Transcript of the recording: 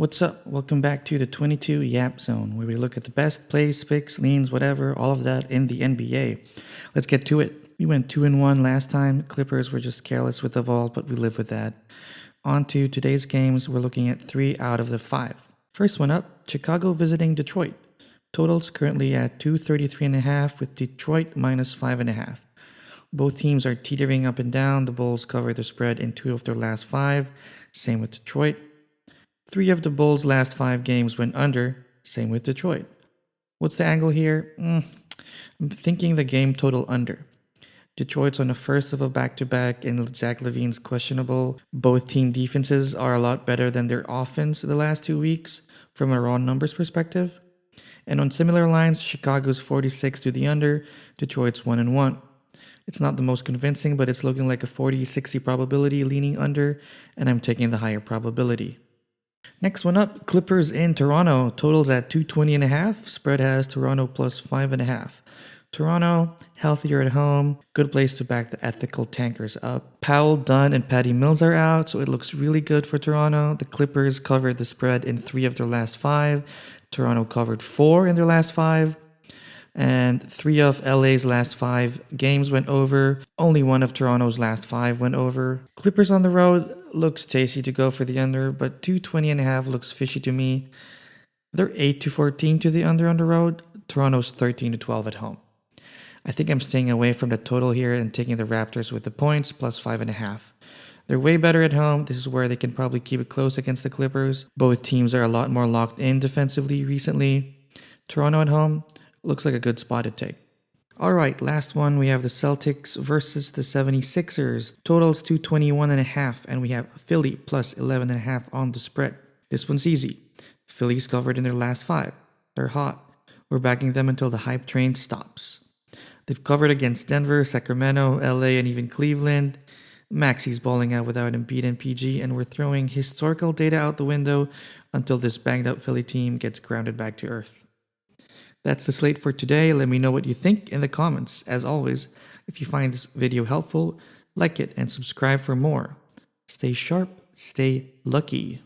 What's up? Welcome back to the 22 Yap Zone, where we look at the best plays, picks, leans, whatever, all of that in the NBA. Let's get to it. We went 2-1 last time. Clippers were just careless with the ball, but we live with that. On to today's games. We're looking at 3 out of the 5. First one up, Chicago visiting Detroit. Totals currently at 233.5 with Detroit minus 5.5. Both teams are teetering up and down. The Bulls covered the spread in 2 of their last 5. Same with Detroit. 3 of the Bulls' last 5 games went under, same with Detroit. What's the angle here? I'm thinking the game total under. Detroit's on the first of a back-to-back and Zach LaVine's questionable. Both team defenses are a lot better than their offense the last 2 weeks from a raw numbers perspective. And on similar lines, Chicago's 46 to the under, Detroit's 1-1. It's not the most convincing, but it's looking like a 40-60 probability leaning under, and I'm taking the higher probability. Next one up, Clippers in Toronto. Totals at 220.5. Spread has Toronto plus 5.5. Toronto, healthier at home. Good place to back the ethical tankers up. Powell, Dunn, and Patty Mills are out, so it looks really good for Toronto. The Clippers covered the spread in 3 of their last 5. Toronto covered 4 in their last 5. And 3 of LA's last 5 games went over. Only 1 of Toronto's last 5 went over. Clippers on the road looks tasty to go for the under, but 220.5 looks fishy to me. They're 8-14 to the under on the road. Toronto's 13-12 at home. I think I'm staying away from the total here and taking the Raptors with the points plus 5.5. They're way better at home. This is where they can probably keep it close against the Clippers. Both teams are a lot more locked in defensively recently. Toronto at home looks like a good spot to take. All right, last one. We have the Celtics versus the 76ers. Totals 221.5, and we have Philly plus 11.5 on the spread. This one's easy. Philly's covered in their last 5. They're hot. We're backing them until the hype train stops. They've covered against Denver, Sacramento, LA, and even Cleveland. Maxi's balling out without Embiid and PG, and we're throwing historical data out the window until this banged-up Philly team gets grounded back to earth. That's the slate for today. Let me know what you think in the comments. As always, if you find this video helpful, like it and subscribe for more. Stay sharp, stay lucky.